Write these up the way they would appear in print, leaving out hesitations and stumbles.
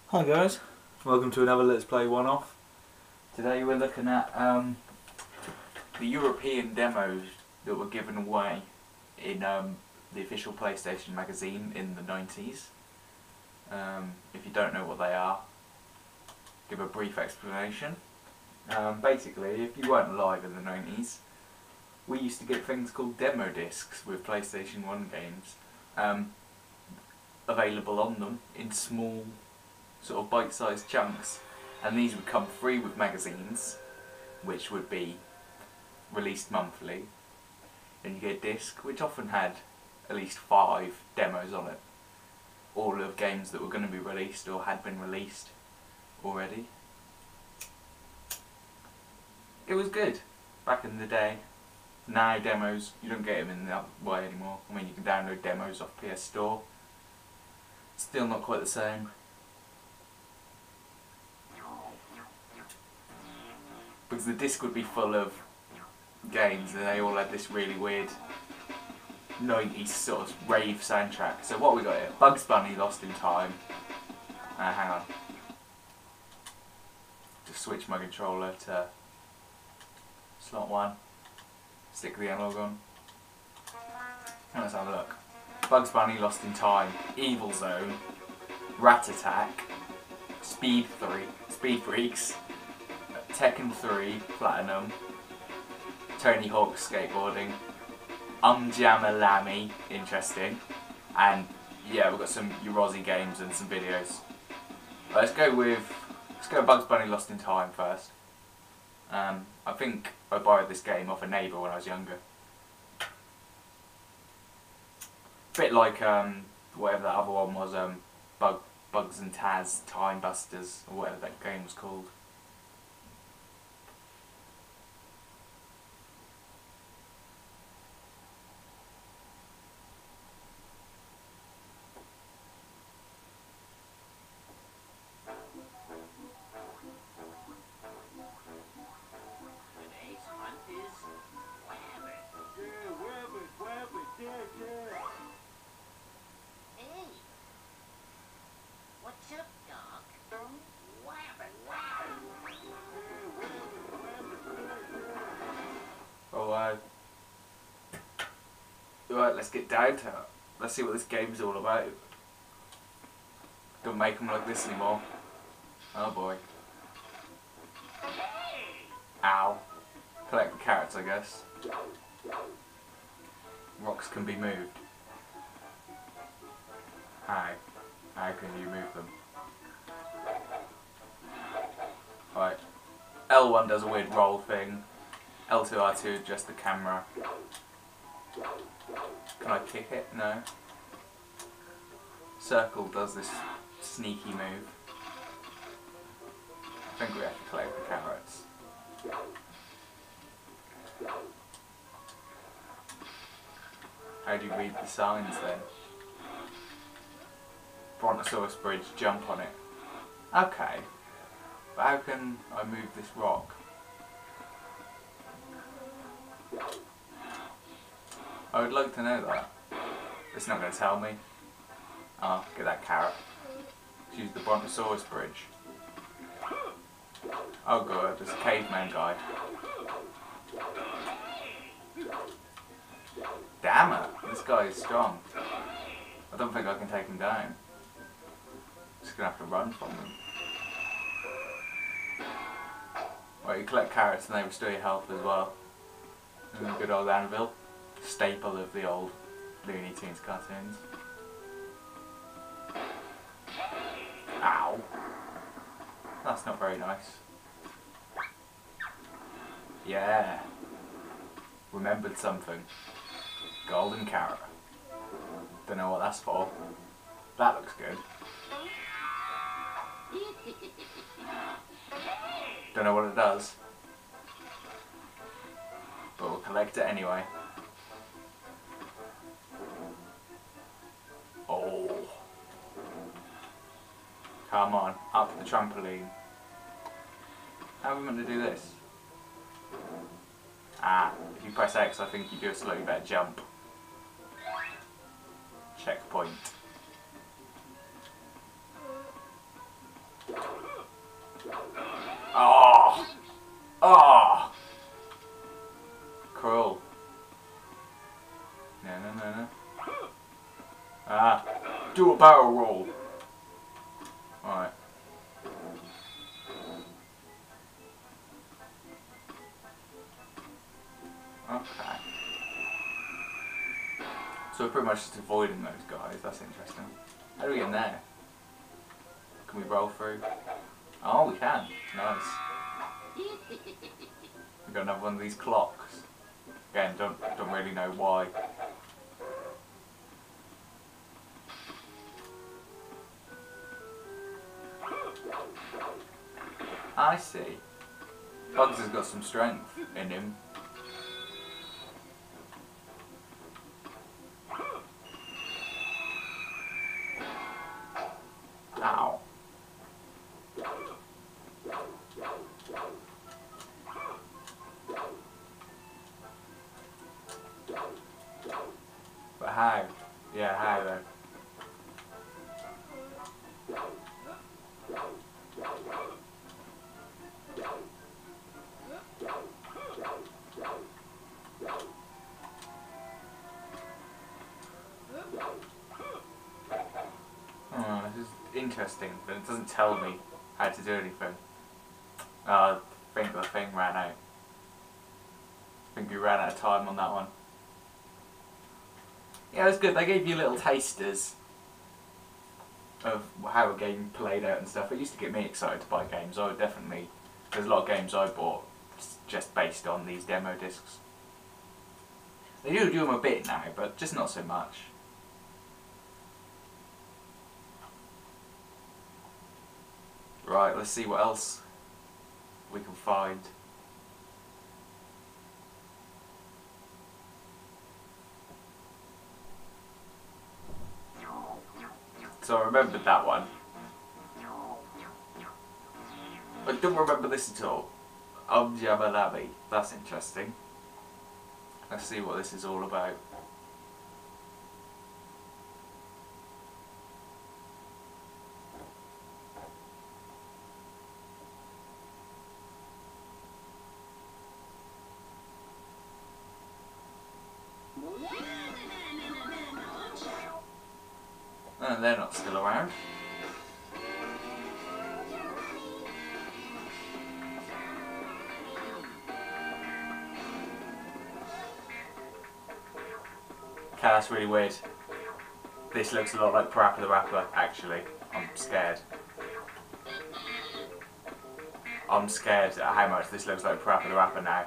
Hi guys, welcome to another Let's Play one-off. Today we're looking at the European demos that were given away in the official PlayStation magazine in the 90s. If you don't know what they are, give a brief explanation. Basically, if you weren't alive in the 90s, we used to get things called demo discs with PlayStation 1 games available on them in small sort of bite-sized chunks, and these would come free with magazines which would be released monthly, and you get a disc which often had at least 5 demos on it, all of games that were going to be released or had been released already. It was good back in the day. Now demos, you don't get them in that way anymore. I mean, you can download demos off PS Store. Still not quite the same. Because the disc would be full of games and they all had this really weird 90s sort of rave soundtrack. So what we got here? Bugs Bunny, Lost in Time. Hang on. Just switch my controller to slot 1. Stick the analog on. Let's have a look. Bugs Bunny, Lost in Time, Evil Zone, Rat Attack, Speed Freaks, Tekken 3, Platinum, Tony Hawk's Skateboarding, Jamalami, interesting, and yeah, we've got some Yaroze games and some videos. Let's go with Bugs Bunny Lost in Time first. I think I borrowed this game off a neighbour when I was younger. Bit like whatever that other one was, Bugs and Taz, Time Busters, or whatever that game was called. Right, let's get down to it. Let's see what this game's all about. Don't make them like this anymore. Oh boy. Ow. Collect the carrots, I guess. Rocks can be moved. How? How can you move them? Right. L1 does a weird roll thing. L2, R2 adjust the camera. Can I kick it? No. Circle does this sneaky move. I think we have to collect the carrots. How do you read the signs then? Brontosaurus Bridge, jump on it. Okay. But how can I move this rock? I would like to know that. It's not going to tell me. Oh, get that carrot. Use the Brontosaurus Bridge. Oh god, there's a caveman guy. Damn it, this guy is strong. I don't think I can take him down. Just going to have to run from him. Right, you collect carrots and they restore your health as well. And a good old anvil. Staple of the old Looney Tunes cartoons. Ow! That's not very nice. Yeah! Remembered something. Golden carrot. Don't know what that's for. That looks good. Don't know what it does. But we'll collect it anyway. Oh. Come on, up the trampoline. How are we meant to do this? Ah, if you press X, I think you do a slightly better jump. Checkpoint. Oh! Oh! Crawl. No, no, no, no. Ah! Do a barrel roll! Alright. Okay. So we're pretty much just avoiding those guys, that's interesting. How do we get in there? Can we roll through? Oh, we can. Nice. We've got another one of these clocks. Again, don't really know why. I see. Bugs has got some strength in him. Ow. But how? Yeah, how though? Oh, this is interesting, but it doesn't tell me how to do anything. I think the thing ran out. I think we ran out of time on that one. Yeah, it was good. They gave you little tasters of how a game played out and stuff. It used to get me excited to buy games. I would definitely... There's a lot of games I bought just based on these demo discs. They do them a bit now, but just not so much. Right, let's see what else we can find. So I remembered that one. I don't remember this at all. Jabalabi. That's interesting. Let's see what this is all about. And they're not still around. Okay, that's really weird. This looks a lot like PaRappa the Rapper, actually. I'm scared. I'm scared at how much this looks like PaRappa the Rapper now.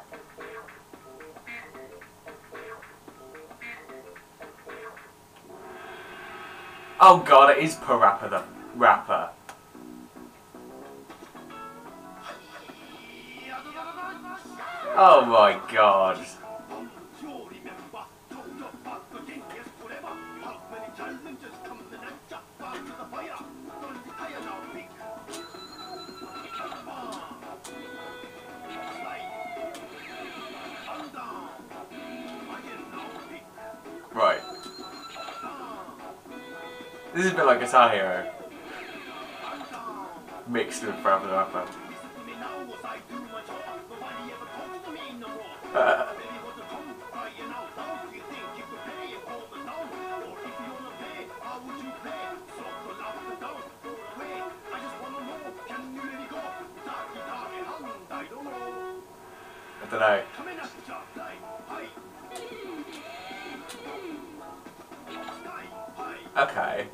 Oh god, it is PaRappa the Rapper. Oh my god. Right. This is a bit like Guitar Hero. Mixed with PaRappa the Rapper. I don't know. Okay.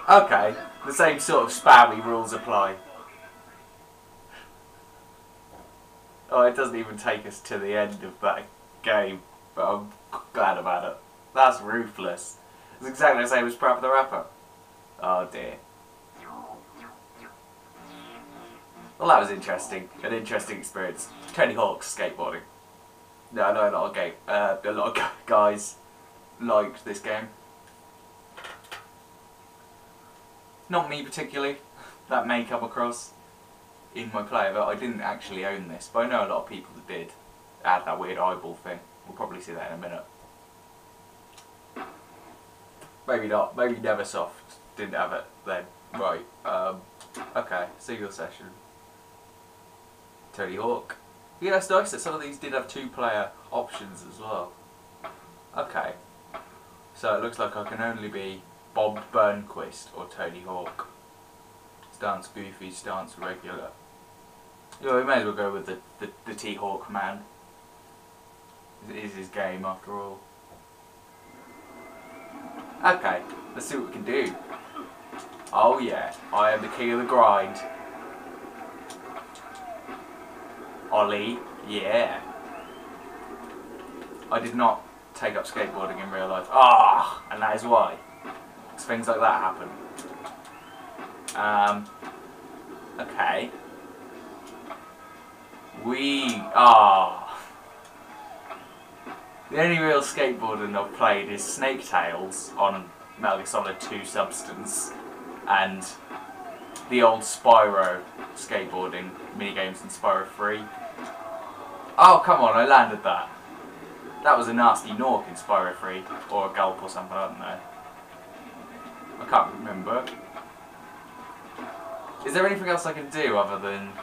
Okay, the same sort of spammy rules apply. Oh, it doesn't even take us to the end of that game, but I'm glad about it. That's ruthless. It's exactly the same as PaRappa the Rapper. Oh dear. Well, that was interesting. An interesting experience. Tony Hawk's skateboarding. No, I know a lot of guys liked this game. Not me particularly. That may come across in my play, but I didn't actually own this. But I know a lot of people that did. Add that weird eyeball thing. We'll probably see that in a minute. Maybe not. Maybe Neversoft didn't have it then. Right. Okay. Single session. Tony Hawk. Yeah, it's nice that some of these did have 2-player options as well. Okay. So it looks like I can only be Bob Burnquist or Tony Hawk. Stance goofy, stance regular. Yeah, we may as well go with the T-Hawk man. It is his game after all. Okay, let's see what we can do. Oh yeah, I am the king of the grind. Ollie, yeah. I did not take up skateboarding in real life. Ah, and that is why. Because things like that happen. Okay. The only real skateboarding I've played is Snake Tales on Metal Gear Solid 2 Substance and the old Spyro skateboarding minigames in Spyro 3. Oh, come on, I landed that. That was a nasty Nork in Spyro 3, or a gulp or something, I don't know. I can't remember. Is there anything else I can do other than...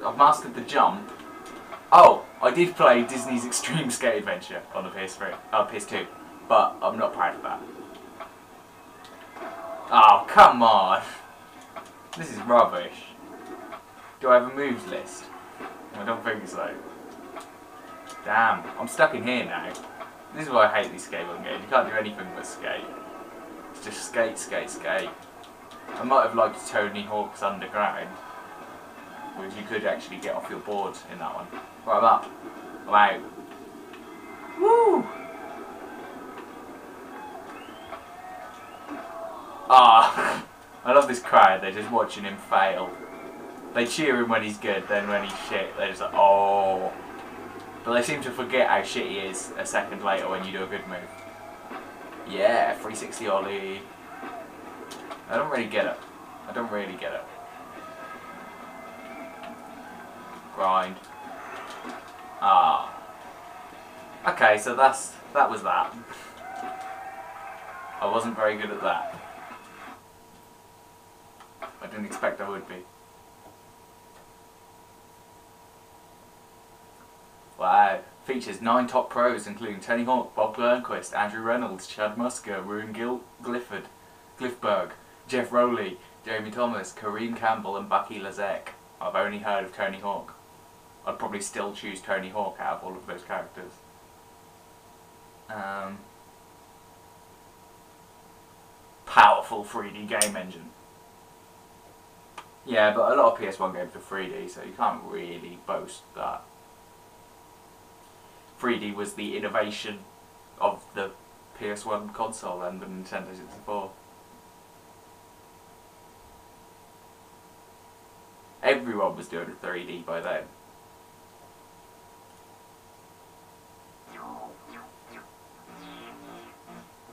I've mastered the jump. Oh, I did play Disney's Extreme Skate Adventure on the PS2, but I'm not proud of that. Oh, come on! This is rubbish. Do I have a moves list? I don't think so. Damn, I'm stuck in here now. This is why I hate these skateboarding games. You can't do anything but skate. It's just skate, skate, skate. I might have liked Tony Hawk's Underground, which you could actually get off your board in that one. Right, I'm up. I'm out. Woo! Ah, I love this crowd. They're just watching him fail. They cheer him when he's good, then when he's shit, they're just like, oh. But they seem to forget how shit he is a second later when you do a good move. Yeah, 360 ollie. I don't really get it. I don't really get it. Grind. Ah. Okay, so that was that. I wasn't very good at that. I didn't expect I would be. Wow. Features 9 top pros including Tony Hawk, Bob Burnquist, Andrew Reynolds, Chad Musker, Ruin Glifberg, Jeff Rowley, Jeremy Thomas, Kareem Campbell and Bucky Lazek. I've only heard of Tony Hawk. I'd probably still choose Tony Hawk out of all of those characters. Powerful 3D game engine. Yeah, but a lot of PS1 games are 3D, so you can't really boast that. 3D was the innovation of the PS1 console and the Nintendo 64. Everyone was doing 3D by then.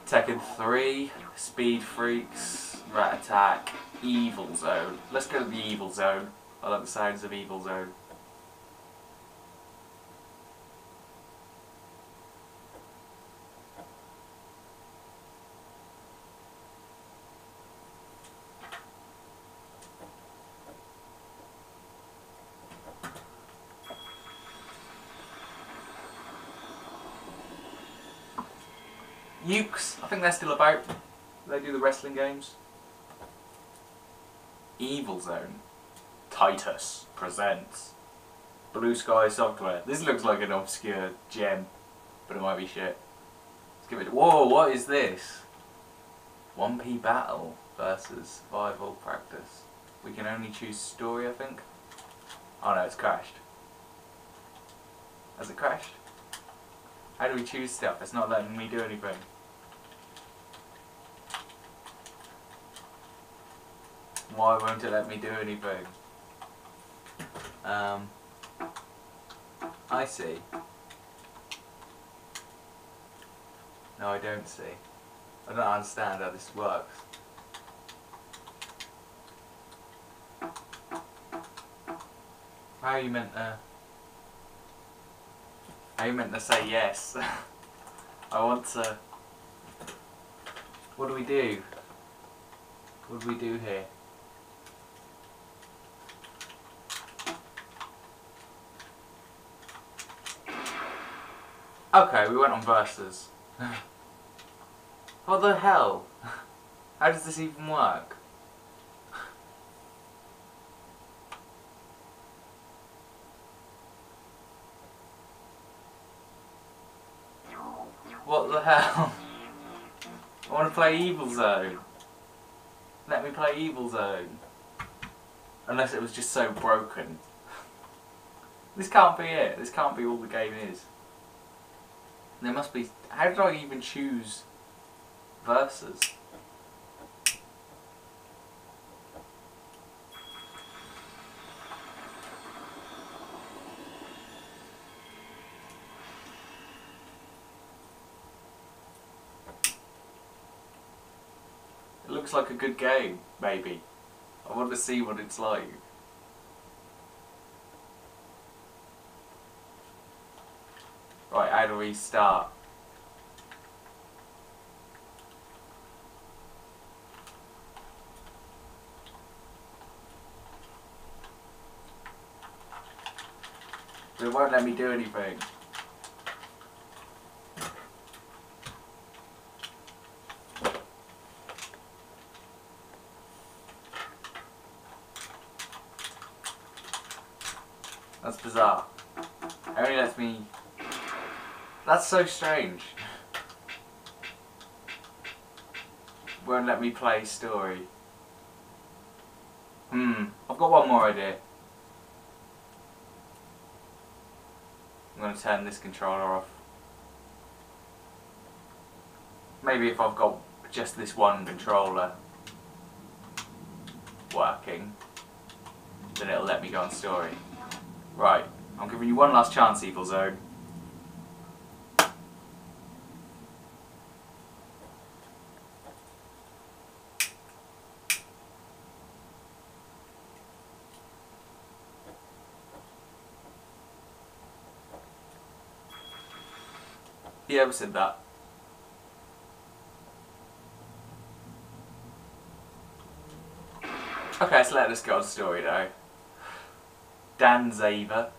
Tekken 3, Speed Freaks, Rat Attack, Evil Zone. Let's go to the Evil Zone. I like the sounds of Evil Zone. Ukes, I think they're still about. They do the wrestling games. Evil Zone. Titus presents Blue Sky Software. This looks like an obscure gem, but it might be shit. Let's give it. Whoa, what is this? 1P battle versus survival practice. We can only choose story, I think. Oh no, it's crashed. Has it crashed? How do we choose stuff? It's not letting me do anything. Why won't it let me do anything? I see. No, I don't see. I don't understand how this works. How are you meant to... How are you meant to say yes? I want to... What do we do? What do we do here? Okay, we went on versus. What the hell? How does this even work? What the hell? I want to play Evil Zone. Let me play Evil Zone. Unless it was just so broken. This can't be it. This can't be all the game is. There must be... How did I even choose versus? It looks like a good game, maybe. I want to see what it's like. Right, how do we start? It won't let me do anything. That's bizarre. It only lets me... That's so strange. Won't let me play story. I've got one more idea. I'm going to turn this controller off. Maybe if I've got just this one controller working, then it'll let me go on story. Right, I'm giving you one last chance, Evil Zone. Yeah, we said that. Okay, so let us go on story though. Dan Zaver.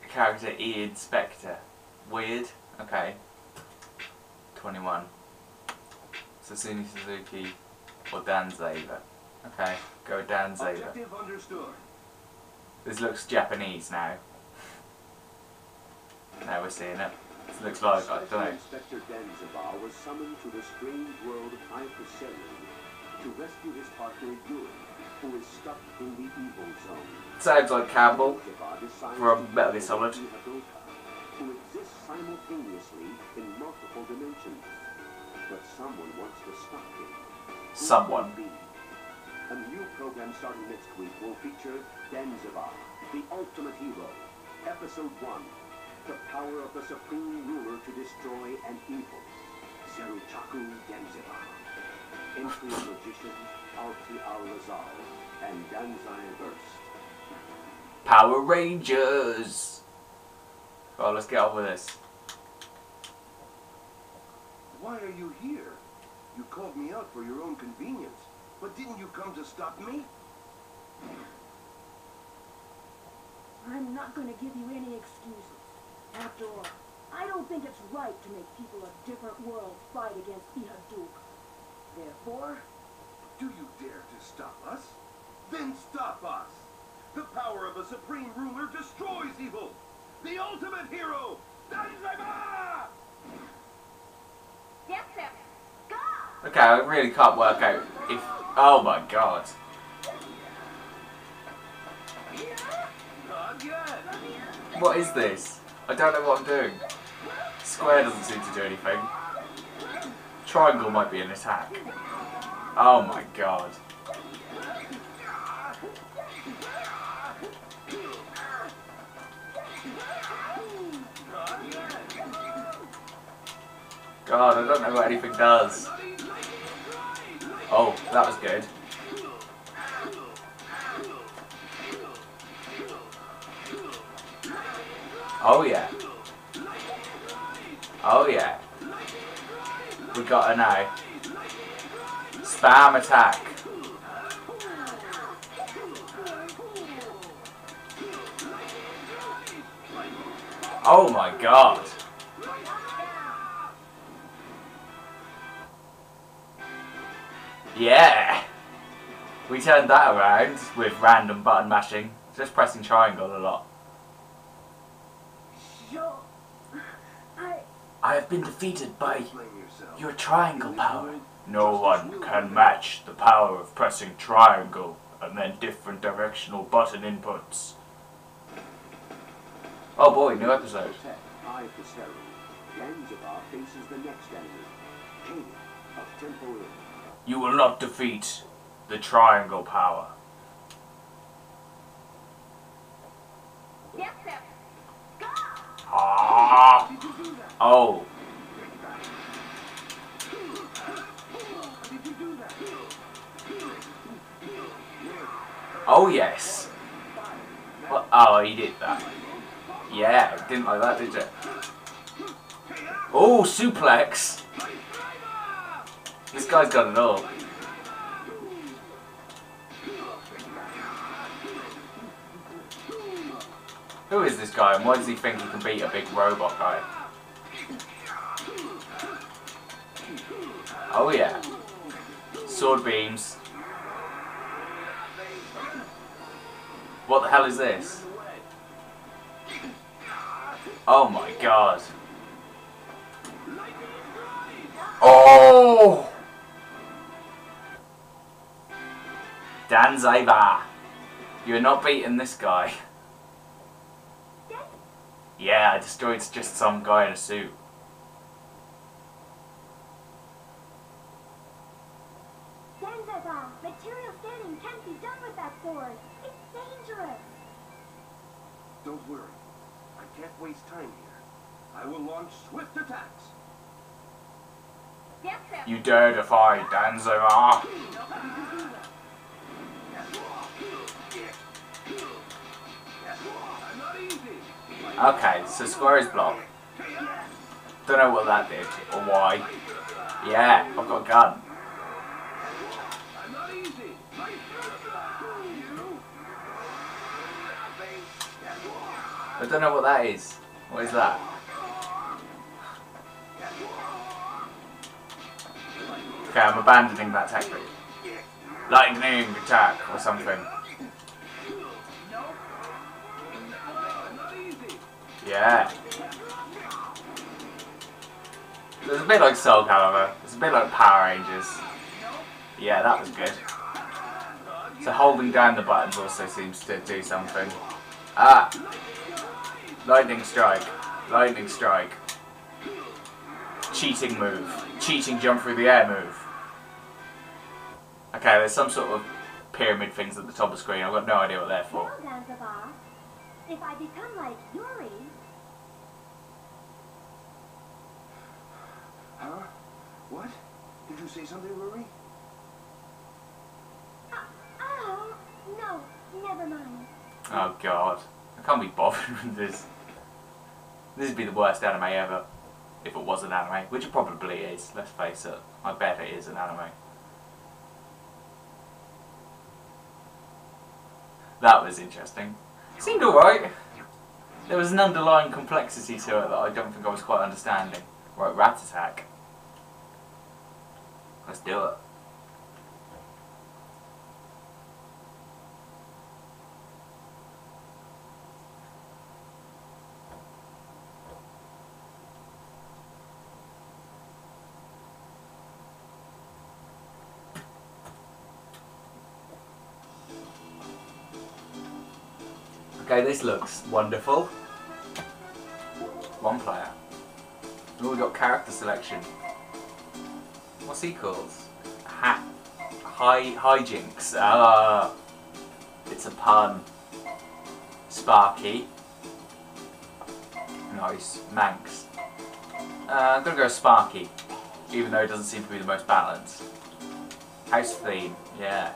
Character Ian Spectre. Weird. Okay. 21. Sasuni Suzuki or Dan Zaver. Okay, go Dan Zaver. This looks Japanese now. Now we're seeing it. This looks like, I don't know. Inspector Dan was summoned to the strange world of Hypercellular to rescue his partner Yuri, who is stuck in the evil zone. Sounds like Campbell from Metal Gear Solid. Who exists simultaneously in multiple dimensions. But someone wants to stop him. Someone. A new program starting next week will feature Denzibar, the ultimate hero. Episode 1. The power of the supreme ruler to destroy an evil. Zeruchaku Denzibar. Entry of magician Alti Al-Lazar and Danzai Burst. Power Rangers! Oh, let's get on with this. Why are you here? You called me out for your own convenience, but didn't you come to stop me? I'm not going to give you any excuses. After all, I don't think it's right to make people of different worlds fight against Ihaduk. Therefore... Do you dare to stop us? Then stop us! The power of the Supreme Ruler destroys evil! The ultimate hero! Danzaiba! Yes, sir. Go! Okay, I really can't work out if... Oh my god. Not yet! What is this? I don't know what I'm doing. Square doesn't seem to do anything. Triangle might be an attack. Oh my god. god, I don't know what anything does. Oh, that was good. Oh yeah. Oh yeah. We got a now. Spam attack. Oh my god. Yeah. We turned that around with random button mashing. Just pressing triangle a lot. I have been defeated by your triangle power. No one can match the power of pressing triangle and then different directional button inputs. Oh boy, new episode. faces the next enemy, King of Temporary. You will not defeat the triangle power. Yep, yep. Go! Ah! Oh. Oh yes. What? Oh, he did that. Yeah, didn't like that, did you? Oh, suplex. This guy's got it all. Who is this guy and why does he think he can beat a big robot guy? Oh yeah. Sword beams. What the hell is this? Oh my god. Oh! Danzaiba. You're not beating this guy. Yeah, I destroyed just some guy in a suit. Material scanning can't be done with that sword. It's dangerous. Don't worry. I can't waste time here. I will launch swift attacks. Yep, yep. You dare defy Danzaiba? Okay, so square is block. Don't know what that did or why. Yeah, I've got a gun. I don't know what that is. What is that? Okay, I'm abandoning that tactic. Lightning attack or something. Yeah. It's a bit like Soul Calibur. It's a bit like Power Rangers. Yeah, that was good. So holding down the buttons also seems to do something. Ah! Lightning strike. Lightning strike. Cheating move. Cheating jump through the air move. Okay, there's some sort of pyramid things at the top of the screen. I've got no idea what they're for. Well, Danzaiba, if I become like Yuri... Huh? What? Did you say something, Rory? Oh, no, never mind. Oh god. I can't be bothered with this. This would be the worst anime ever. If it was an anime. Which it probably is, let's face it. I bet it is an anime. That was interesting. It seemed alright. There was an underlying complexity to it that I don't think I was quite understanding. Right, rat attack. Let's do it. Okay, this looks wonderful. One player. Oh, we got character selection. What's he called? Hijinks. Ah, it's a pun. Sparky. Nice. Manx. I'm gonna go Sparky. even though it doesn't seem to be the most balanced. House theme, yeah.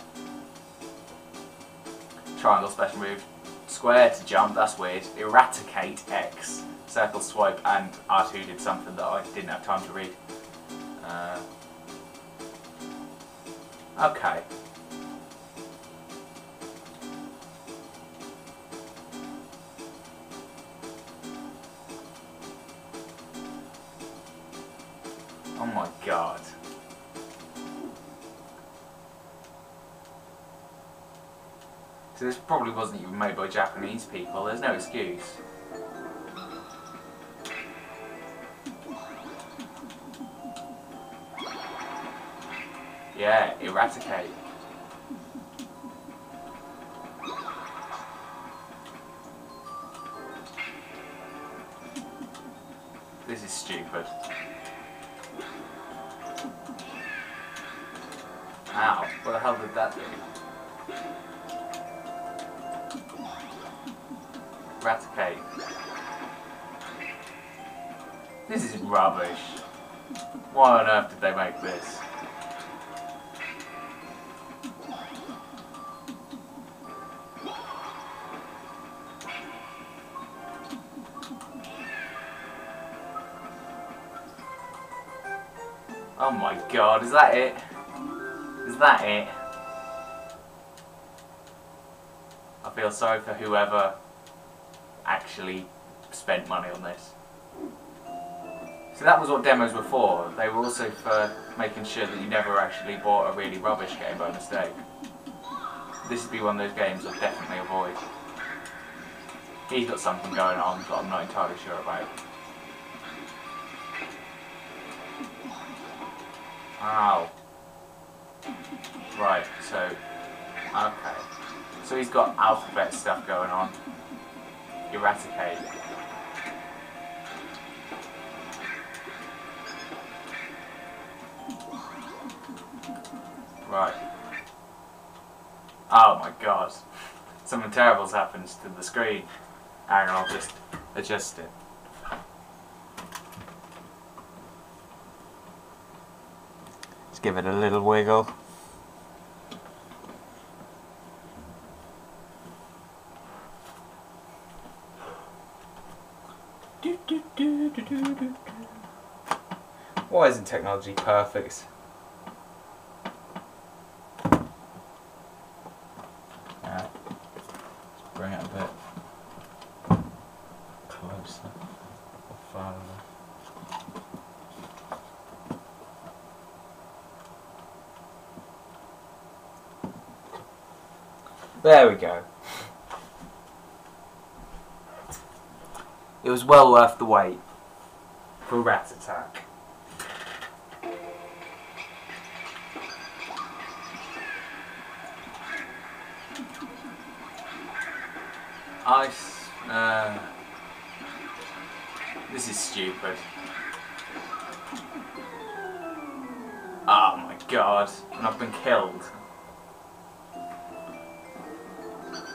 Triangle special move. Square to jump, that's weird. Eradicate X. Circle swipe, and R2 did something that I didn't have time to read. Okay. Oh my god. So this probably wasn't even made by Japanese people, there's no excuse. Yeah, eradicate. This is stupid. Ow, what the hell did that do? Eradicate. This is rubbish. Why on earth did they make this? Oh my god, is that it? Is that it? I feel sorry for whoever actually spent money on this. So that was what demos were for. They were also for making sure that you never actually bought a really rubbish game by mistake. This would be one of those games I'll definitely avoid. He's got something going on that I'm not entirely sure about. Ow. Right, so, okay. So he's got alphabet stuff going on. Eradicate. Right. Oh my god. Something terrible's happened to the screen. Hang on, I'll just adjust it. Give it a little wiggle. Why isn't technology perfect? Yeah. Let's bring it a bit closer or farther. There we go. It was well worth the wait for Rat Attack. This is stupid. Oh my god, and I've been killed.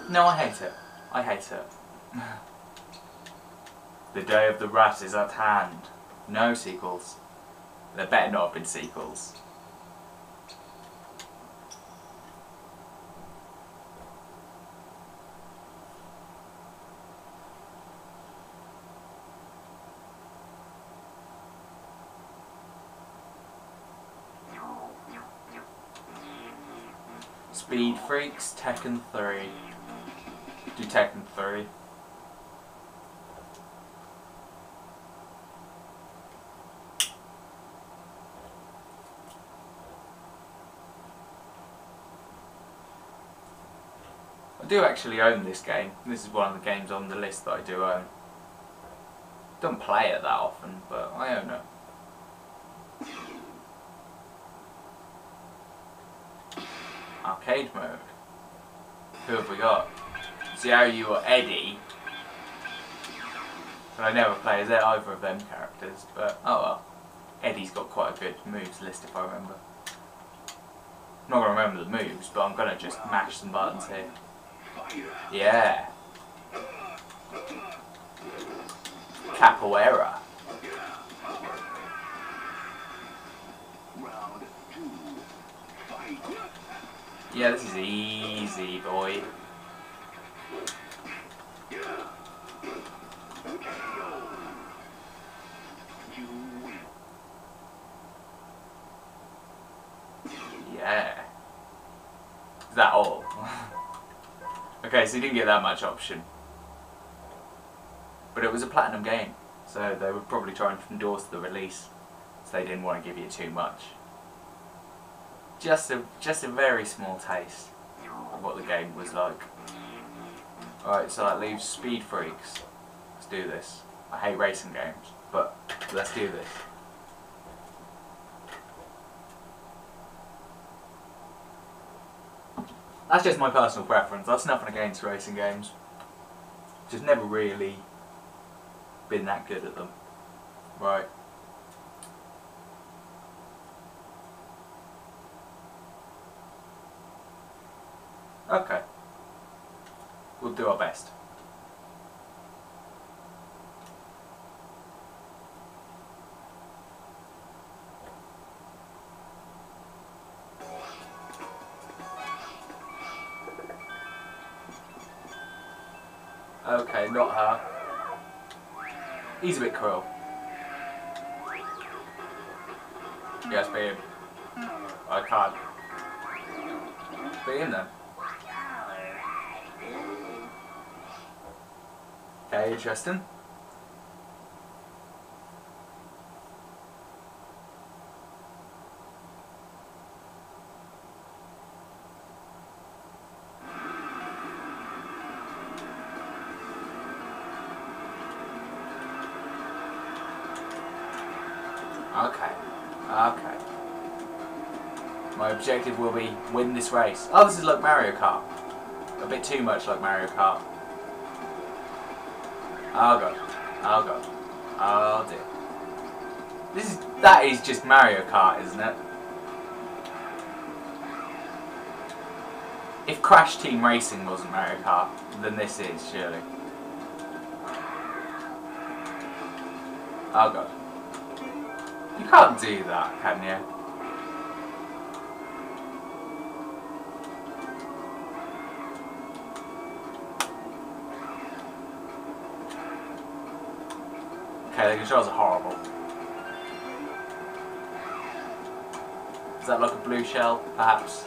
No, I hate it. I hate it. The day of the rat is at hand. No sequels. There better not have been sequels. Speed Freaks, Tekken 3. Do Tekken 3. I do actually own this game. This is one of the games on the list that I do own. Don't play it that often, but I own it. Arcade mode. Who have we got? Xiaoyu or Eddie. But I never play as either of them characters, but oh well. Eddie's got quite a good moves list if I remember. I'm not going to remember the moves, but I'm going to just mash some buttons here. Yeah. Capoeira. Yeah, this is easy, boy. Yeah. Is that all? Okay, so you didn't get that much option. But it was a platinum game, so they were probably trying to endorse the release, so they didn't want to give you too much. Just a very small taste of what the game was like. Alright, so that leaves Speed Freaks. Let's do this. I hate racing games, but let's do this. That's just my personal preference. That's nothing against racing games. Just never really been that good at them. Right. Okay. We'll do our best. Okay, not her. He's a bit cruel. Yes, be him. I can't. Be him then. Okay, interesting. Okay. Okay. My objective will be win this race. Oh, this is like Mario Kart. A bit too much like Mario Kart. Oh god. Oh god. Oh dear. That is just Mario Kart, isn't it? If Crash Team Racing wasn't Mario Kart, then this is, surely. Oh god. You can't do that, can you? Okay, the controls are horrible. Is that like a blue shell, perhaps?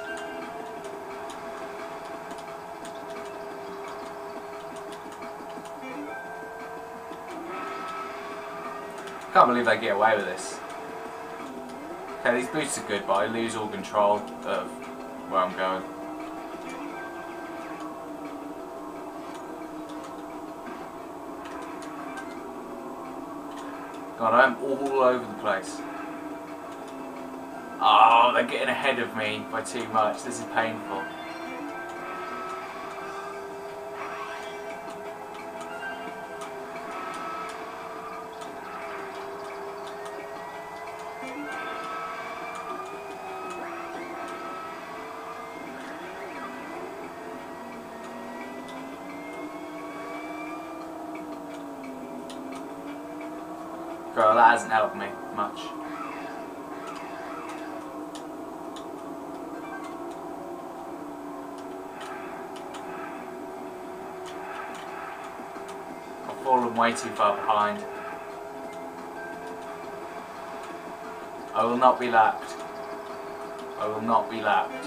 Can't believe they get away with this. Okay, these boosts are good, but I lose all control of where I'm going. God, I'm all over the place. Oh, they're getting ahead of me by too much. This is painful. Girl, that hasn't helped me much. I've fallen way too far behind. I will not be lapped. I will not be lapped.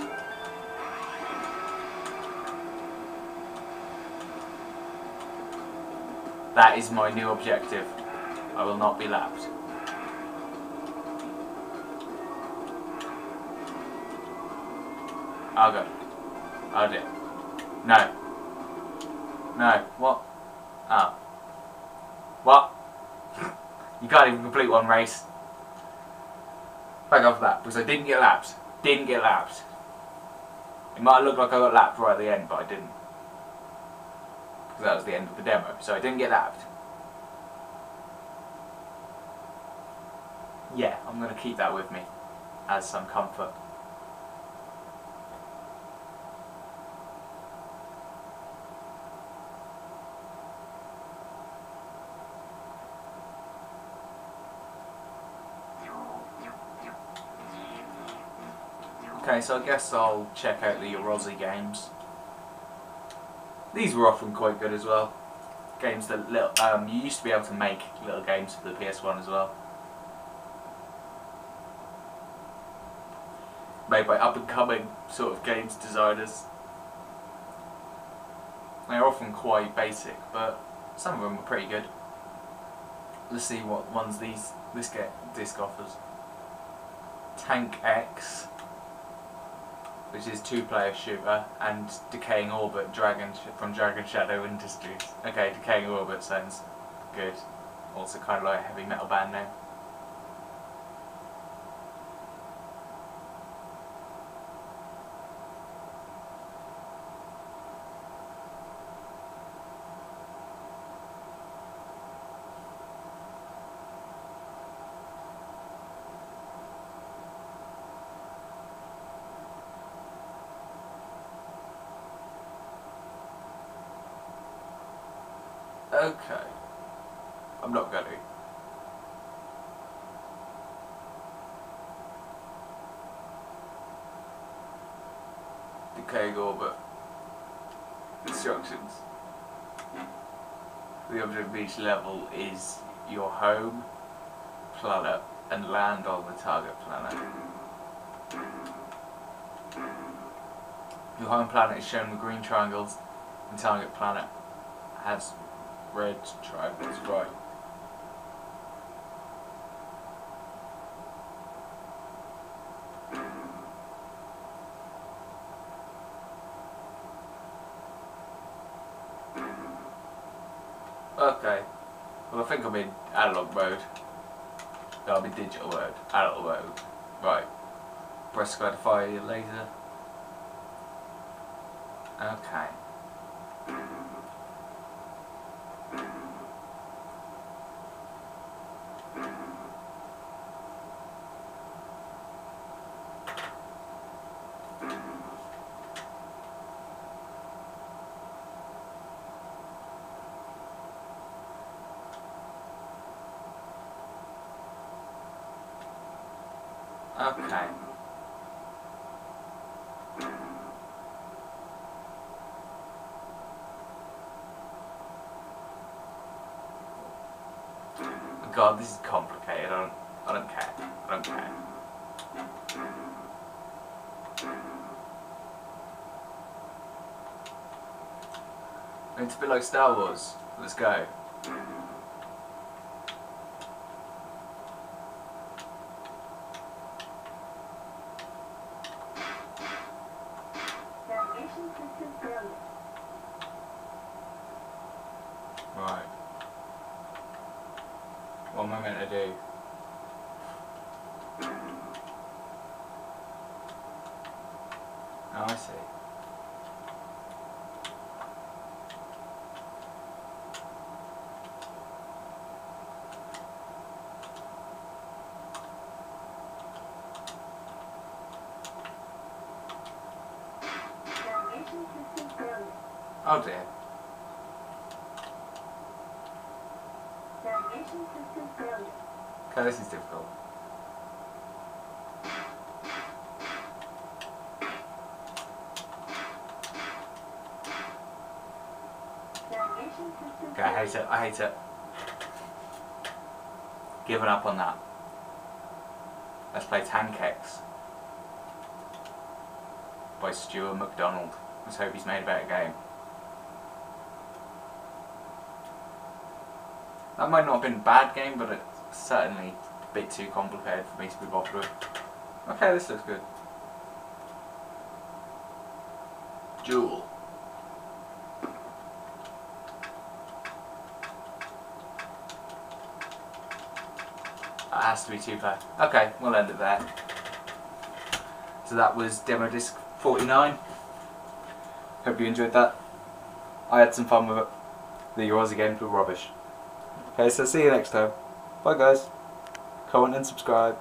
That is my new objective. I will not be lapped. Oh god. Oh dear. No. No. What? Oh. What? You can't even complete one race. Back off that, because I didn't get lapped. Didn't get lapped. It might look like I got lapped right at the end, but I didn't. Because that was the end of the demo, so I didn't get lapped. Yeah, I'm going to keep that with me as some comfort. Okay, so I guess I'll check out the Yaroze games. These were often quite good as well. Games that you used to be able to make little games for the PS1 as well. Made by up and coming sort of games designers. They're often quite basic, but some of them are pretty good. Let's see what ones this disc offers. Tank X, which is 2-player shooter, and Decaying Orbit from Dragon Shadow Industries. Okay, Decaying Orbit sounds good. Also kind of like a heavy metal band name. Okay, I'm not going to. Decaying Orbit. Instructions. The object of each level is your home, planet, and land on the target planet. Your home planet is shown with green triangles, and target planet has red triangles, right. Okay, well I think I'm in analog mode. No, I'm in digital mode, analog mode. Right, press square to fire your laser. Okay. Okay. God, this is complicated. I don't care. I don't care. It's a bit like Star Wars. Let's go. Right. What am I meant to do? Oh, I see. Oh dear. Okay, this is difficult. Okay, I hate it. I hate it. Giving up on that. Let's play Tank X by Stuart McDonald. Let's hope he's made a better game. That might not have been a bad game, but it's certainly a bit too complicated for me to be bothered with. Okay, this looks good. Jewel. That has to be 2-player. Okay, we'll end it there. So that was Demo Disc 49. Hope you enjoyed that. I had some fun with it. The Yaroze games were rubbish. Okay, so see you next time. Bye guys. Comment and subscribe.